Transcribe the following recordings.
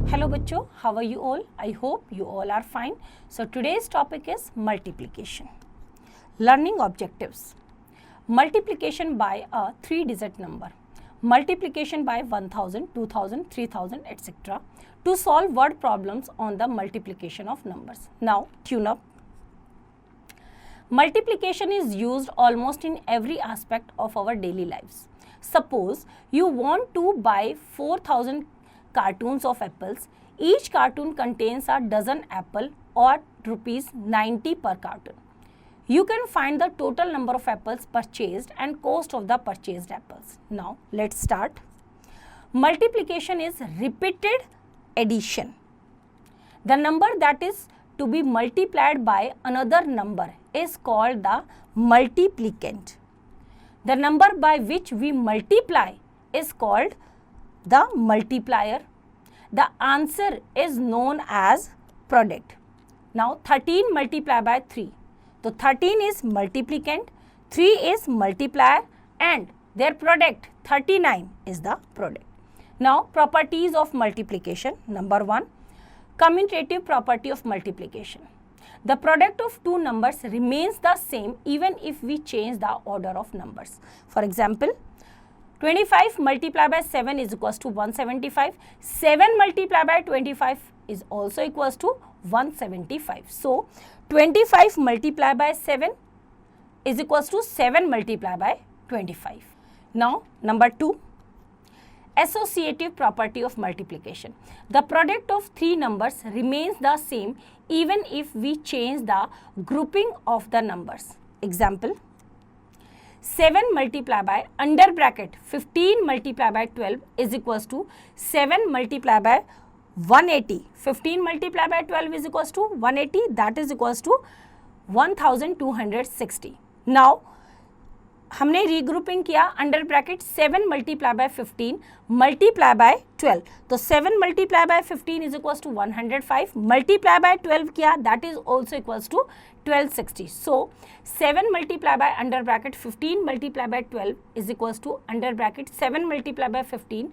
Hello bachcho, how are you all? I hope you all are fine. So today's topic is multiplication. Learning objectives. Multiplication by a 3-digit number. Multiplication by 1000, 2000, 3000, etc. To solve word problems on the multiplication of numbers. Now tune up. Multiplication is used almost in every aspect of our daily lives. Suppose you want to buy 4000 cartoons of apples. Each cartoon contains a dozen apple or rupees 90 per cartoon. You can find the total number of apples purchased and cost of the purchased apples. Now let's start. Multiplication is repeated addition. The number that is to be multiplied by another number is called the multiplicand. The number by which we multiply is called the multiplier. The answer is known as product. Now 13 multiplied by 3. So 13 is multiplicand, 3 is multiplier, and their product 39 is the product. Now properties of multiplication. Number 1, commutative property of multiplication. The product of two numbers remains the same even if we change the order of numbers. For example, 25 multiplied by 7 is equals to 175. 7 multiplied by 25 is also equals to 175. So 25 multiplied by 7 is equals to 7 multiplied by 25. Now number 2, associative property of multiplication. The product of three numbers remains the same even if we change the grouping of the numbers. Example, 7 multiplied by under bracket 15 multiplied by 12 is equals to 7 multiplied by 180. 15 multiplied by 12 is equals to 180, that is equals to 1260. Now हमने regrouping किया under bracket 7 multiply by 15 multiply by 12. तो 7 multiply by 15 is equals to 105, multiply by 12 किया that is also equals to 1260. So 7 multiply by under bracket 15 multiply by 12 is equals to under bracket 7 multiply by 15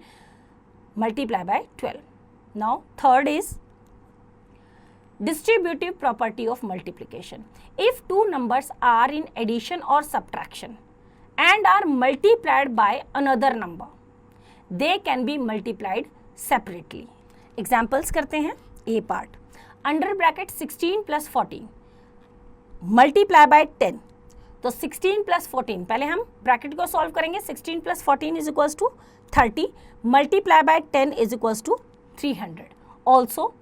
multiply by 12. Now third is distributive property of multiplication. If two numbers are in addition or subtraction and are multiplied by another number, they can be multiplied separately. Examples करते हैं. A part, under bracket 16 plus 14 multiply by 10. तो 16 plus 14, पहले हम bracket को solve करेंगे. 16 plus 14 is equals to 30, multiply by 10 is equals to 300. Also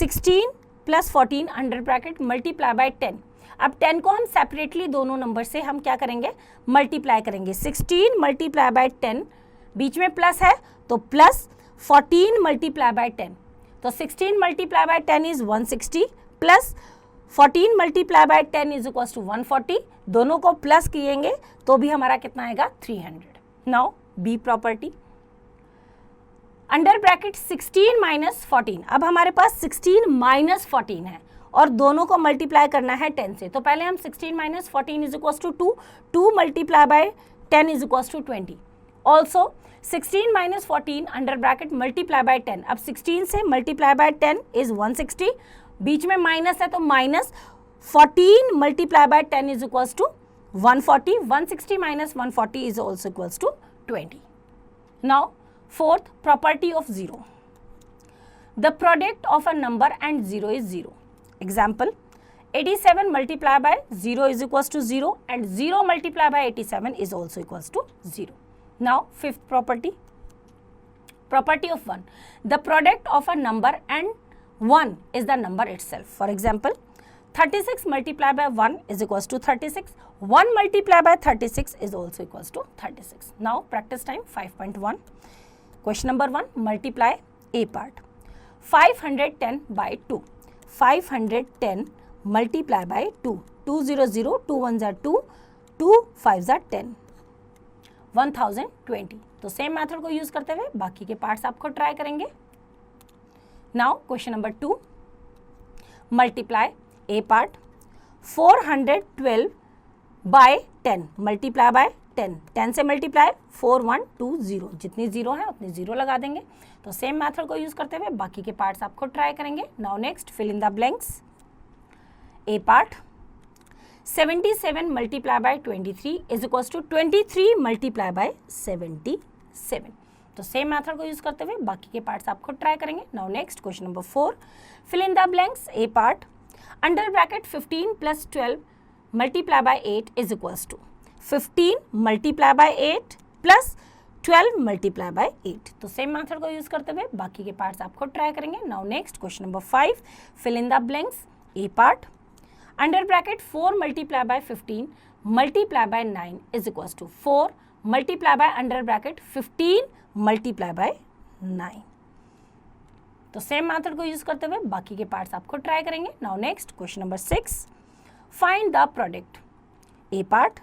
16 plus 14 under bracket multiply by 10. अब 10 को हम सेपरेटली दोनों नंबर से हम क्या करेंगे, मल्टीप्लाई करेंगे. 16 मल्टीप्लाई बाय 10, बीच में प्लस है तो प्लस 14 मल्टीप्लाई बाय 10. तो 16 multiply by 10 is 160 plus 14 multiply by 10 is equal to 140. दोनों को प्लस किएंगे तो भी हमारा कितना आएगा, 300. Now B property, under bracket 16 minus 14. अब हमारे पास 16 माइनस 14 है और दोनों को मल्टीप्लाई करना है 10 से. तो पहले हम 16 minus 14 is equals to 2, 2 multiply by 10 is equals to 20. Also 16 minus 14 under bracket multiply by 10. अब 16 से मल्टीप्लाई बाय 10 इज 160, बीच में माइनस है तो minus 14 multiply by 10 is equals to 140. 160 minus 140 is also equals to 20. Now fourth, property of zero. The product of a number and zero is zero. Example, 87 multiplied by 0 is equals to 0 and 0 multiplied by 87 is also equals to 0. Now fifth property, property of 1. The product of a number and 1 is the number itself. For example, 36 multiplied by 1 is equals to 36. 1 multiplied by 36 is also equals to 36. Now practice time 5.1. Question number 1, multiply A part. 510 by 2. 510 multiply by 2. 2 0 0, 2 1s are 2, 2 5s are 10. 1020. तो same method को use करते हुए बाकी के parts आपको try करेंगे. Now question number 2, multiply A part. 412 by 10 multiply by 10, 10 से multiply 4 1 2 0, जितनी जीरो है उतनी जीरो लगा देंगे। तो सेम मेथड को यूज करते हुए बाकी के पार्ट्स आप खुद ट्राई करेंगे। Now next, fill in the blanks. A part, 77 multiply by 23 is equals to 23 multiply by 77। तो सेम मेथड को यूज करते हुए बाकी के पार्ट्स आप खुद ट्राई करेंगे। Now next, question number 4, fill in the blanks. A part, under bracket 15 plus 12 multiply by 8 is equals to 15 multiply by 8 plus 12 multiply by 8। तो सेम मेथड को यूज करते हुए बाकी के पार्ट्स आप खुद ट्राई करेंगे। Now next, question number 5, fill in the blanks. A part, under bracket 4 multiply by 15 multiply by 9 is equals to 4 multiply by under bracket 15 multiply by 9। तो सेम मेथड को यूज करते हुए बाकी के पार्ट्स आप खुद ट्राई करेंगे। Now next, question number 6, find the product. A part,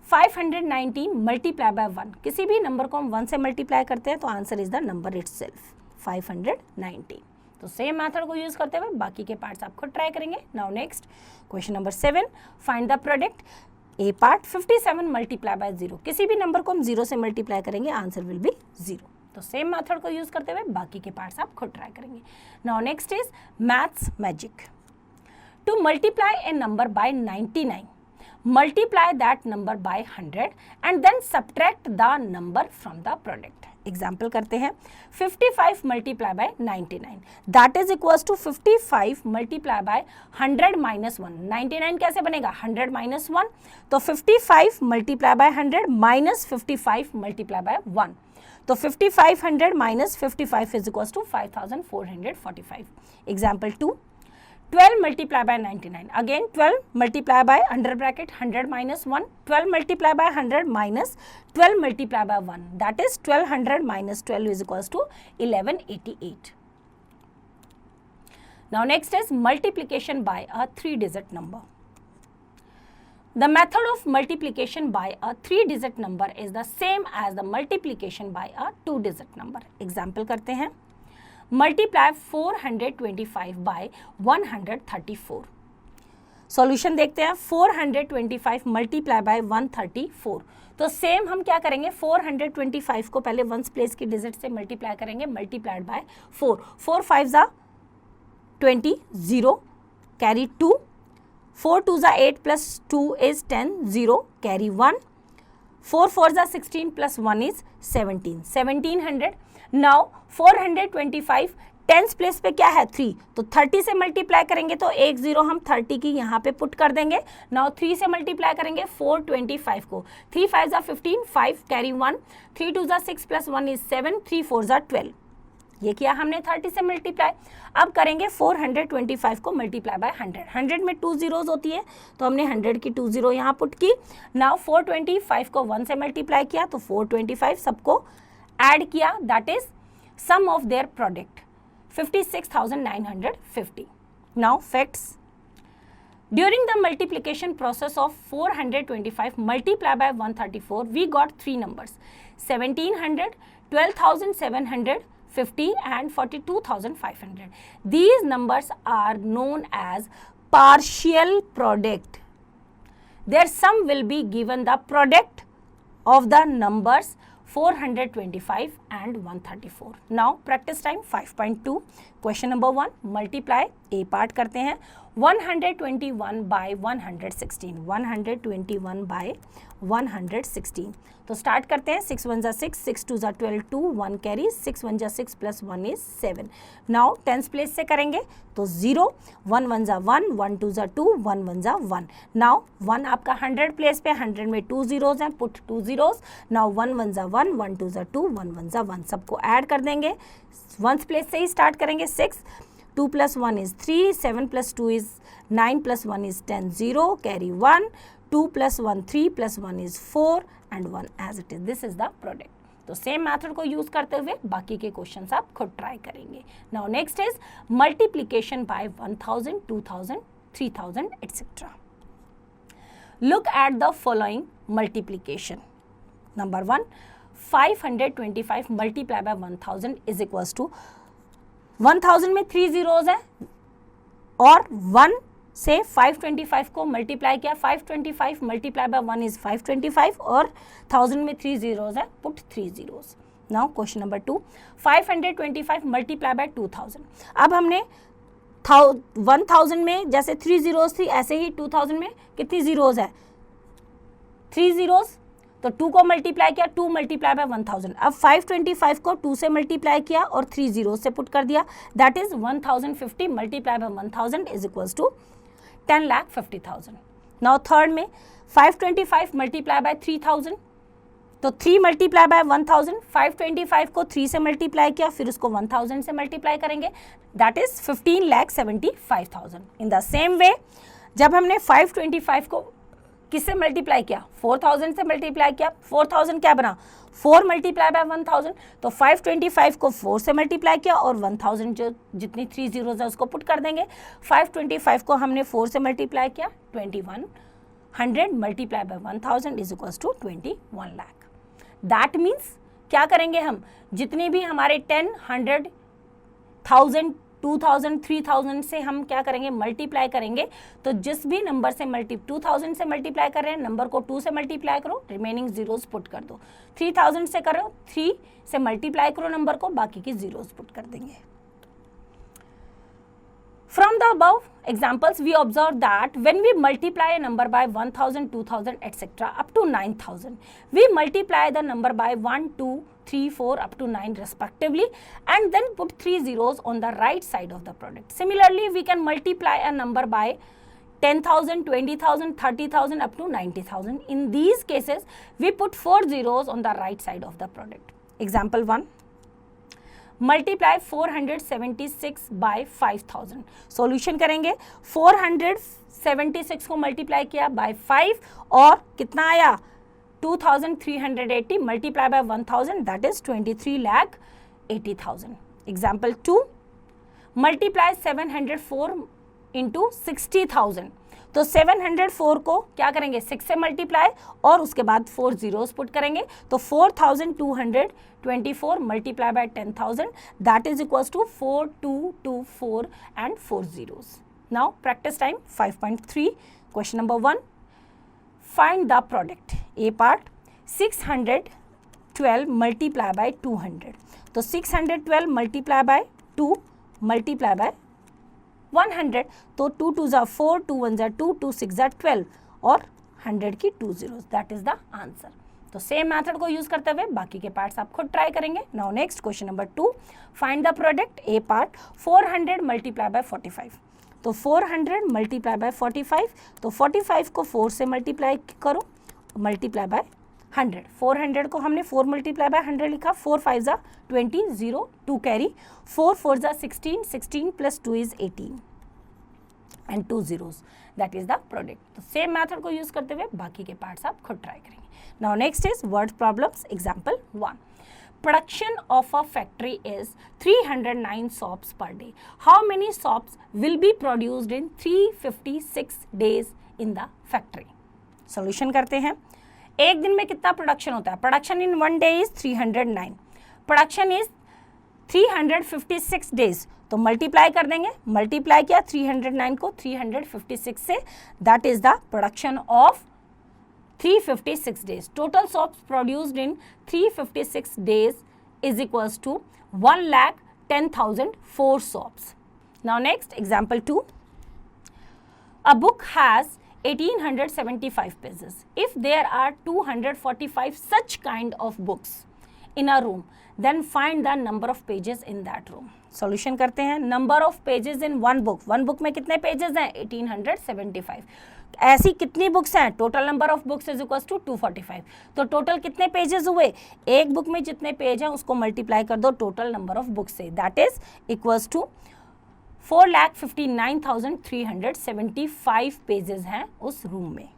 519 multiply by 1, किसी भी नंबर को हम 1 से मल्टीप्लाई करते हैं तो answer is the number itself 519। तो सेम मेथड को यूज करते हुए बाकी के पार्ट्स आप खुद ट्राई करेंगे। Now next, question number 7, find the product. A part, 57 multiply by 0, किसी भी नंबर को हम 0 से मल्टीप्लाई करेंगे आंसर विल बी 0। तो सेम मेथड को यूज करते हुए बाकी के पार्ट्स आप खुद ट्राई करेंगे। Now next is maths magic. To multiply a number by 99, multiply that number by 100 and then subtract the number from the product. Example करते हैं, 55 multiply by 99 that is equals to 55 multiply by 100 minus 1। 99 कैसे बनेगा, 100 minus 1, तो 55 multiply by 100 minus 55 multiply by 1, तो 5500 minus 55 is equals to 5445। Example 2, 12 multiply by 99, again 12 multiply by under bracket 100 minus 1, 12 multiply by 100 minus 12 multiply by 1, that is 1200 minus 12 is equals to 1188. Now next is multiplication by a 3-digit number. The method of multiplication by a 3-digit number is the same as the multiplication by a 2-digit number. Example करते हैं, multiply 425 by 134. Solution देखते हैं, 425 multiply by 134। तो same हम क्या करेंगे, 425 को पहले वंस प्लेस की डिजिट से मल्टीप्लाई करेंगे, मल्टीप्लाइड बाय 4, 4 5 जा 20, 0 कैरी 2, 4 2 जा 8 प्लस 2 इज 10, 0 कैरी 1, 4 4 जा 16 plus 1 is 17, 1700। Now 425 tens place पे क्या है 3, तो 30 से मल्टीप्लाई करेंगे तो एक जीरो हम 30 की यहाँ पे पुट कर देंगे। नाउ 3 से मल्टीप्लाई करेंगे 425 को, 3 5 जा 15, 5 कैरी 1, 3 2 जा 6 प्लस 1 इज 7, 3 4 जा 12। ये किया हमने 30 से मल्टीप्लाई। अब करेंगे 425 को मल्टीप्लाई बाय 100, 100 में 2 जीरोज होती है तो हमने 100 की 2 जीरो यहाँ पुट की। नाउ 425 को 1 से मल्टीप्लाई किया तो 425 सबको ऐड किया, that is sum of their product 56,950. Now facts. During the multiplication process of 425 multiplied by 134, we got 3 numbers, 1700, 12,750 and 42,500. These numbers are known as partial product. Their sum will be given the product of the numbers 425 and 134. Now practice time 5.2. Question number 1, multiply. A part करते हैं, 121 by 116, 121 by 116. तो start करते हैं, 6 1 जा 6, 6 2 जा 12, 2 1 carry, 6 1 जा 6 plus 1 is 7. Now tens place से करेंगे तो 0, 1 1 जा 1, 1 2 जा 2, 1 1 जा 1. नाउ 1 आपका 100 प्लेस पे, 100 में 2 जीरोज हैं, पुट 2 जीरोज. नाउ 1 1 जा 1, 1 2 जा 2, 1 1 जा 1, सबको ऐड कर देंगे. वंस प्लेस से ही स्टार्ट करेंगे, 6 2 plus 1 is 3, 7 plus 2 is 9 plus 1 is 10, 0 carry 1, 2 plus 1 3 plus 1 is 4 and 1 as it is. This is the product. तो सेम मेथड को यूज करते हुए बाकी के क्वेश्चंस आप खुद ट्राई करेंगे. Now next is multiplication by 1000, 2000, 3000 etcetera. Look at the following multiplication. Number 1, 525 multiply by 1000 is equals to 1000 में 3 जीरोज है और 1 से 525 को मल्टीप्लाई किया, 525 मल्टीप्लाई बाय 1 इज 525 और 1000 में 3 zeros है, put 3 zeros. Now question number 2, 525 multiply by 2000. अब हमने 1000 में जैसे 3 zeros थी, ऐसे ही 2000 में कितनी zeros है, 3 zeros. तो 2 को मल्टीप्लाई किया, 2 मल्टीप्लाई बाय 1000. अब 525 को 2 से मल्टीप्लाई किया और 3 zeros से पुट कर दिया, that is 1050 multiply by 1000 is equals to 10,50,000. Now third में 525 मल्टीप्लाई बाय 3000, तो 3 मल्टीप्लाई बाय 1000, 525 को 3 से मल्टीप्लाई किया, फिर उसको 1000 से मल्टीप्लाई करेंगे, that is 15,75,000. In the same way जब हमने 525 को किससे मल्टीप्लाई किया, 4000 से मल्टीप्लाई किया, 4000 क्या बना, 4 मल्टीप्लाई बाय 1000, तो 525 को 4 से मल्टीप्लाई किया और 1000 जो जितनी 3 zeros है उसको पुट कर देंगे. 525 को हमने 4 से मल्टीप्लाई किया, 2100 multiply by 1000 is equals to 21 lakh. That means क्या करेंगे हम, जितनी भी हमारे 10, 100, 1000, 2000, 3000 से हम क्या करेंगे, मल्टीप्लाई करेंगे. तो जिस भी नंबर से 2000 से मल्टीप्लाई कर रहे हैं, नंबर को 2 से मल्टीप्लाई करो, रिमेनिंग जीरोस पुट कर दो. 3000 से करो, 3 से मल्टीप्लाई करो नंबर को, बाकी की जीरोस पुट कर देंगे. From the above examples, we observe that when we multiply a number by 1000, 2000, etc. up to 9000, we multiply the number by 1, 2, 3, 4 up to 9 respectively and then put 3 zeros on the right side of the product. Similarly, we can multiply a number by 10,000, 20,000, 30,000 up to 90,000. In these cases, we put 4 zeros on the right side of the product. Example 1. Multiply 476 by 5000. Solution करेंगे, 476 को multiply किया bye 5 और कितना आया, 2380 multiply by 1000 that is 23,80,000. Example 2, multiply 704 into 60,000. तो 704 को क्या करेंगे, 6 से मल्टीप्लाई और उसके बाद 4 zeros पुट करेंगे, तो 4224 multiply by 10,000 that is equals to 4224 and 4 zeros. Now practice time 5.3. Question number 1, find the product. A part 612 multiply by 200. तो 612 मल्टीप्लाई बाय 2 मल्टीप्लाई बाय 100, तो 2 2s are 4, 2 1s are 2, 2 6s are 12 और 100 की 2 zeros, that is the answer. तो same method को use करते हुए बाकी के पार्ट्स आप खुद ट्राई करेंगे. Now next question number 2, find the product. A part 400 multiply by 45. तो 400 मल्टीप्लाई बाय 45, तो 45 को 4 से मल्टीप्लाई करो, मल्टीप्लाई बाय 100. 400 को हमने 4 मल्टीप्लाई बाय 100 लिखा, 4 5 जा 20, 0 2 कैरी, 4 4 जा 16, 16 plus 2 is 18 and 2 zeros, that is the product. तो सेम मेथड को यूज करते हुए बाकी के पार्ट्स आप खुद ट्राई करेंगे. Now next is word problems. Example 1, production of a factory is 309 soaps per day. How many soaps will be produced in 356 days in the factory? Solution करते हैं. एक दिन में कितना प्रोडक्शन होता है, production in 1 day is 309, production is 356 days, तो multiply कर देंगे, मल्टीप्लाई किया 309 को 356 से, that is the production of 356 days. Total soaps produced in 356 days is equals to 1,10,004 soaps. Now next, example 2. A book has 1875 pages. If there are 245 such kind of books in a room, then find the number of pages in that room. Solution करते हैं. Number of pages in one book. One book में कितने pages हैं, 1875. ऐसी कितनी books हैं, total number of books is equals to 245. तो total कितने पेजेस हुए, एक बुक में जितने पेज हैं उसको मल्टीप्लाई कर दो टोटल नंबर ऑफ बुक्स से, that is equals to 4,59,375 pages हैं उस रूम में.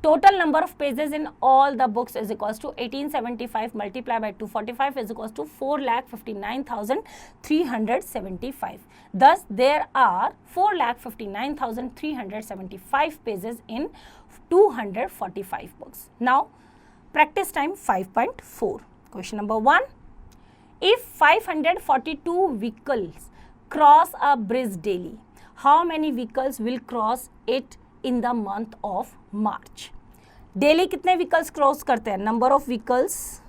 Total number of pages in all the books is equals to 1875 multiplied by 245 is equals to 4,59,375. Thus, there are 4,59,375 pages in 245 books. Now, practice time 5.4. Question number 1. If 542 vehicles cross a bridge daily, how many vehicles will cross it in the month of March. Daily कितने vehicles cross करते हैं, number of vehicles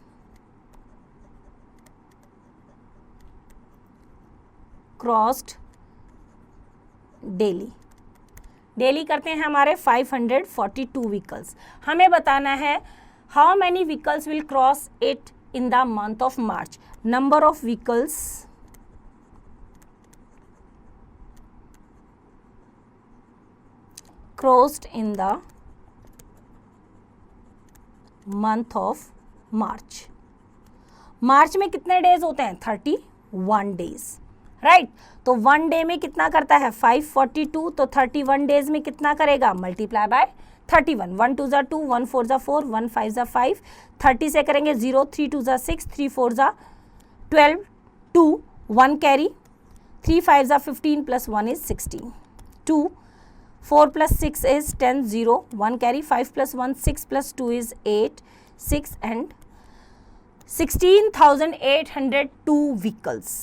crossed daily, daily करते हैं हमारे 542 vehicles. हमें बताना है how many vehicles will cross it in the month of March, number of vehicles crossed in the month of March। मार्च में कितने डेज होते हैं, 31 डेज, राइट। तो 1 डे में कितना करता है 542, तो 31 डेज में कितना करेगा, मल्टीप्लाई बाय 31, 1 2 ज़ा 2, 1 4 ज़ा 4, 1 5 ज़ा 5, 30 से करेंगे 0, 3 2 ज़ा 6, 3 4 ज़ा 12, 2 1 कैरी, 3 5 ज़ा 15 plus 1 is 16, 2 4 plus 6 is 10, 0, 1 carry, 5 plus 1, 6 plus 2 is 8, 6 and 16,802 vehicles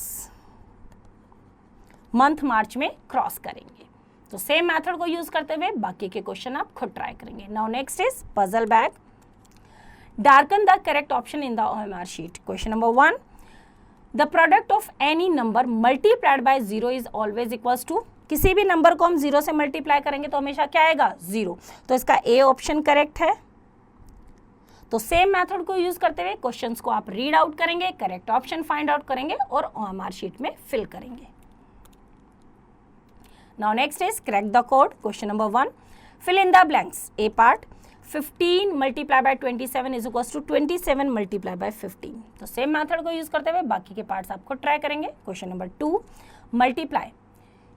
month मार्च में क्रॉस करेंगे। तो सेम मेथड को यूज करते हुए बाकी के क्वेश्चन आप खुद ट्राई करेंगे। Now next is puzzle bag. Darken the correct option in the OMR sheet. Question number 1, the product of any number multiplied by 0 is always equals to, किसी भी नंबर को हम 0 से मल्टीप्लाई करेंगे तो हमेशा क्या आएगा, 0। तो इसका ए ऑप्शन करेक्ट है। तो सेम मेथड को यूज करते हुए क्वेश्चंस को आप रीड आउट करेंगे, करेक्ट ऑप्शन फाइंड आउट करेंगे और OMR शीट में फिल करेंगे। Now next is crack the code. Question number 1, fill in the blanks. A part, 15 multiply by 27 is equals to 27 multiply by 15। तो same method को use करते हुए बाकी के पार्ट्स आपको ट्राई करेंगे। Question number 2, multiply.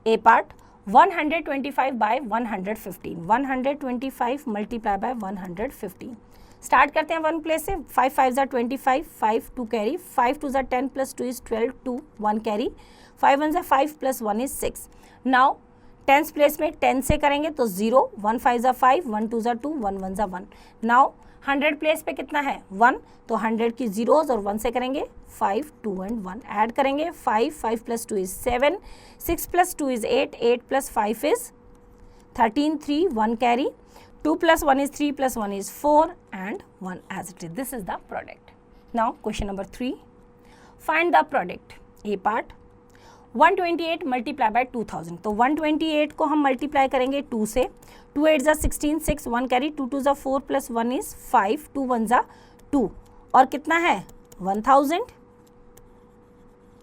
A part, 125 by 115, 125 multiply by 115। Start करते हैं 1 प्लेस से, 5 5 ज़ा 25, 5 2 कैरी, 5 2 ज़ा 10 प्लस 2 इज 12, 2 1 कैरी, 5 1 ज़ा 5 plus 1 is 6। Now tens place में 10 से करेंगे तो 0, 1 5 ज़ा 5, 1 2 ज़ा 2, 1 1 ज़ा 1। नाउ 100 प्लेस पे कितना है 1, तो 100 की जीरोज और 1 से करेंगे 5 2 एंड 1 ऐड करेंगे, 5 5 plus 2 is 7, 6 plus 2 is 8, 8 plus 5 is 13, 3 1 carry, 2 plus 1 is 3 plus 1 is 4 and 1 as it is. This is the product. Now question number 3, find the product. A part, 128 multiply by 2000। तो 128 को हम multiply करेंगे 2 से, 2 8 ज़ा 16, 6 1 carry, 2 2 ज़ा 4 plus 1 is 5, 2 1 ज़ा 2 और कितना है 1000।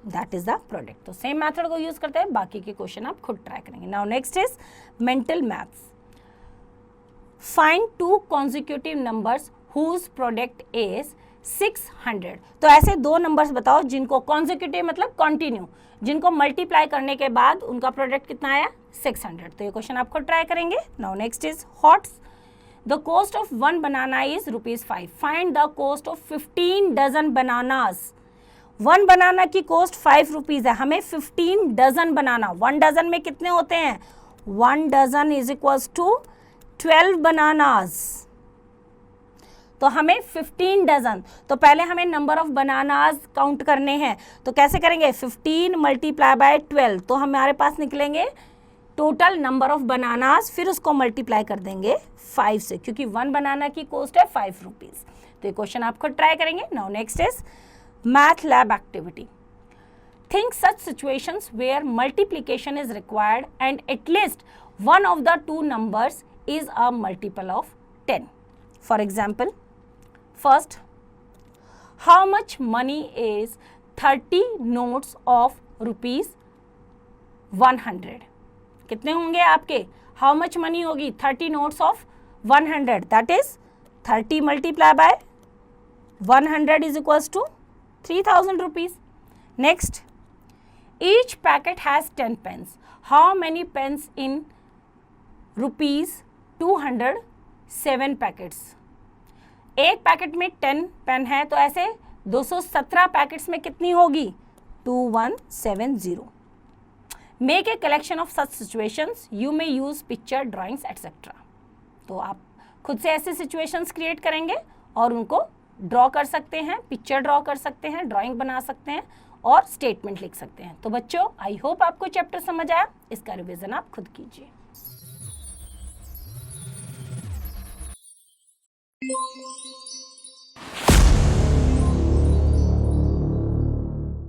That is the product. तो सेम मेथड को यूज करते हैं, बाकी के क्वेश्चन आप खुद ट्राई करेंगे। Now next is mental maths. Find 2 consecutive numbers whose product is 600। तो ऐसे 2 नंबर्स बताओ जिनको कॉन्जिक्यूटिव मतलब कंटिन्यू, जिनको मल्टीप्लाई करने के बाद उनका प्रोडक्ट कितना आया 600। तो ये क्वेश्चन आप खुद ट्राई करेंगे। Now next is HOTS. The cost of 1 banana is ₹5। Find the cost of 15 dozen bananas. 1 banana की कॉस्ट 5 रुपीज है, हमें 15 डजन बनाना। 1 डजन में कितने होते हैं, 1 dozen is equals to 12 bananas. तो हमें 15 डजन, तो पहले हमें नंबर ऑफ बनानास काउंट करने हैं। तो कैसे करेंगे, 15 मल्टीप्लाई बाय 12, तो हमारे पास निकलेंगे टोटल नंबर ऑफ बनानास, फिर उसको मल्टीप्लाई कर देंगे 5 से, क्योंकि 1 बनाना की कॉस्ट है 5 रुपीज। तो ये क्वेश्चन आप खुद ट्राई करेंगे। Now next is math lab activity. Think such situations where multiplication is required and at least one of the 2 numbers is a multiple of 10. For example, first, how much money is 30 notes of ₹100? कितने होंगे आपके, how much money होगी 30 notes of 100, that is 30 multiplied by 100 is equals to 3000 rupees. Next, each packet has 10 pens. How many pens in ₹207 packets? एक packet में 10 pen है, तो ऐसे 217 packets में कितनी होगी 2170. Make a collection of such situations, you may use picture, drawings etcetera. तो आप खुद से ऐसे सिचुएशंस क्रिएट करेंगे और उनको ड्रॉ कर सकते हैं, पिक्चर ड्रॉ कर सकते हैं, ड्राइंग बना सकते हैं और स्टेटमेंट लिख सकते हैं। तो बच्चों, आई होप आपको चैप्टर समझ आया। इसका रिवीजन आप खुद कीजिए।